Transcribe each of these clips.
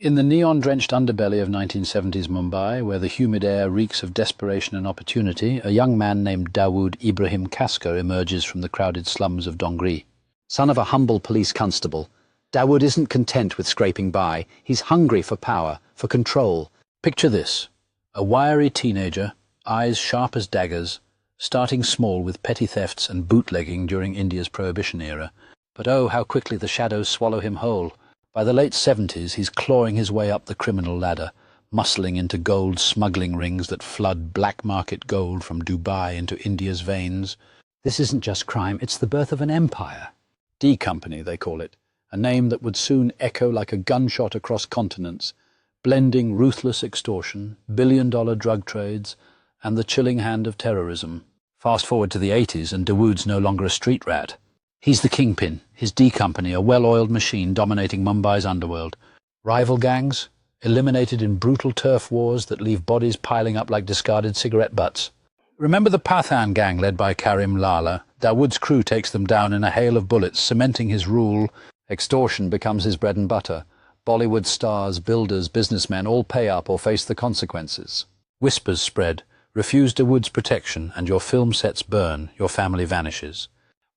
In the neon-drenched underbelly of 1970s Mumbai, where the humid air reeks of desperation and opportunity, a young man named Dawood Ibrahim emerges from the crowded slums of Dongri. Son of a humble police constable, Dawood isn't content with scraping by. He's hungry for power, for control. Picture this: a wiry teenager, eyes sharp as daggers, starting small with petty thefts and bootlegging during India's Prohibition era. But oh, how quickly the shadows swallow him whole. By the late 70s, he's clawing his way up the criminal ladder, muscling into gold smuggling rings that flood black market gold from Dubai into India's veins. This isn't just crime, it's the birth of an empire. D Company, they call it, a name that would soon echo like a gunshot across continents, blending ruthless extortion, billion-dollar drug trades, and the chilling hand of terrorism. Fast forward to the 80s, and Dawood's no longer a street rat. He's the kingpin, his D Company, a well-oiled machine dominating Mumbai's underworld. Rival gangs, eliminated in brutal turf wars that leave bodies piling up like discarded cigarette butts. Remember the Pathan gang led by Karim Lala? Dawood's crew takes them down in a hail of bullets, cementing his rule. Extortion becomes his bread and butter. Bollywood stars, builders, businessmen all pay up or face the consequences. Whispers spread. Refuse Dawood's protection and your film sets burn, your family vanishes.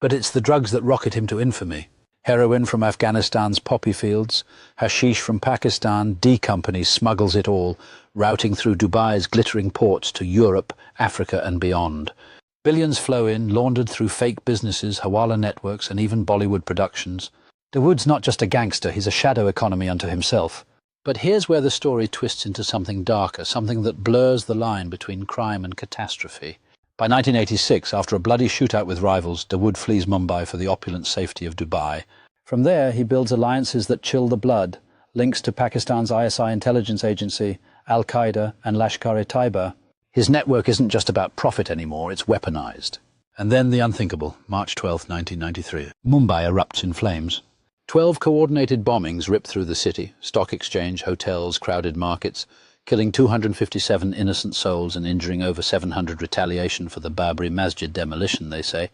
But it's the drugs that rocket him to infamy. Heroin from Afghanistan's poppy fields, hashish from Pakistan, D Company smuggles it all, routing through Dubai's glittering ports to Europe, Africa and beyond. Billions flow in, laundered through fake businesses, hawala networks and even Bollywood productions. Dawood's not just a gangster, he's a shadow economy unto himself. But here's where the story twists into something darker, something that blurs the line between crime and catastrophe. By 1986, after a bloody shootout with rivals, Dawood flees Mumbai for the opulent safety of Dubai. From there, he builds alliances that chill the blood, links to Pakistan's ISI intelligence agency, Al-Qaeda and Lashkar-e-Taiba. His network isn't just about profit anymore, it's weaponized. And then the unthinkable, March 12, 1993. Mumbai erupts in flames. 12 coordinated bombings rip through the city, stock exchange, hotels, crowded markets, killing 257 innocent souls and injuring over 700 retaliation for the Babri Masjid demolition, they say,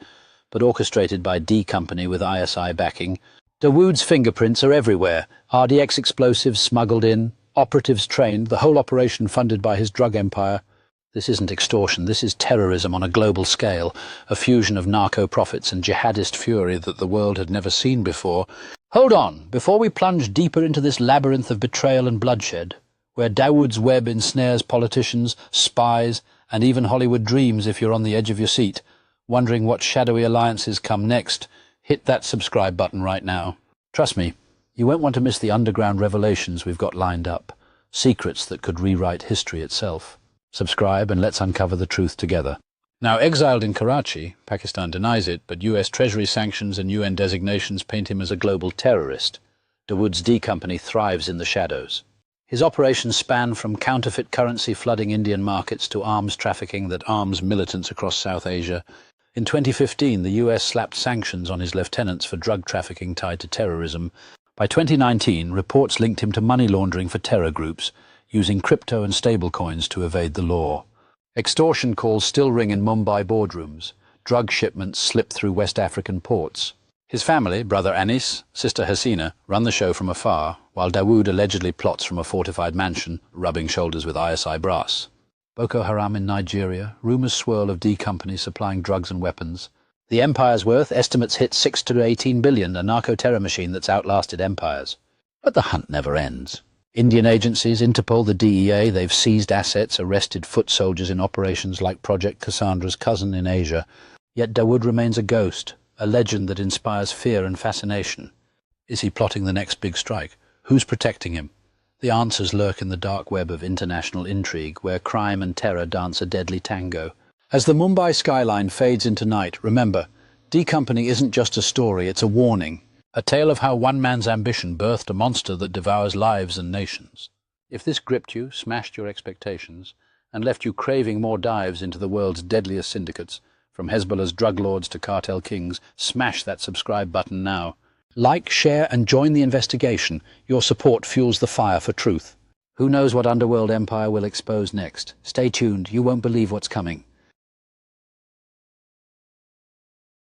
but orchestrated by D Company with ISI backing. Dawood's fingerprints are everywhere, RDX explosives smuggled in, operatives trained, the whole operation funded by his drug empire. This isn't extortion, this is terrorism on a global scale, a fusion of narco-profits and jihadist fury that the world had never seen before. Hold on, before we plunge deeper into this labyrinth of betrayal and bloodshed, where Dawood's web ensnares politicians, spies, and even Hollywood dreams if you're on the edge of your seat, wondering what shadowy alliances come next, hit that subscribe button right now. Trust me, you won't want to miss the underground revelations we've got lined up, secrets that could rewrite history itself. Subscribe and let's uncover the truth together. Now, exiled in Karachi, Pakistan denies it, but US Treasury sanctions and UN designations paint him as a global terrorist. Dawood's D Company thrives in the shadows. His operations span from counterfeit currency flooding Indian markets to arms trafficking that arms militants across South Asia. In 2015, the US slapped sanctions on his lieutenants for drug trafficking tied to terrorism. By 2019, reports linked him to money laundering for terror groups, using crypto and stablecoins to evade the law. Extortion calls still ring in Mumbai boardrooms. Drug shipments slip through West African ports. His family, brother Anis, sister Hasina, run the show from afar, while Dawood allegedly plots from a fortified mansion, rubbing shoulders with ISI brass. Boko Haram in Nigeria, rumours swirl of D Company supplying drugs and weapons. The empire's worth, estimates hit 6 to 18 billion, a narco-terror machine that's outlasted empires. But the hunt never ends. Indian agencies, Interpol, the DEA, they've seized assets, arrested foot soldiers in operations like Project Cassandra's cousin in Asia. Yet Dawood remains a ghost, a legend that inspires fear and fascination. Is he plotting the next big strike? Who's protecting him? The answers lurk in the dark web of international intrigue, where crime and terror dance a deadly tango. As the Mumbai skyline fades into night, remember, D Company isn't just a story, it's a warning. A tale of how one man's ambition birthed a monster that devours lives and nations. If this gripped you, smashed your expectations, and left you craving more dives into the world's deadliest syndicates, from Hezbollah's drug lords to cartel kings, smash that subscribe button now. Like, share and join the investigation. Your support fuels the fire for truth. Who knows what underworld empire will expose next? Stay tuned, you won't believe what's coming.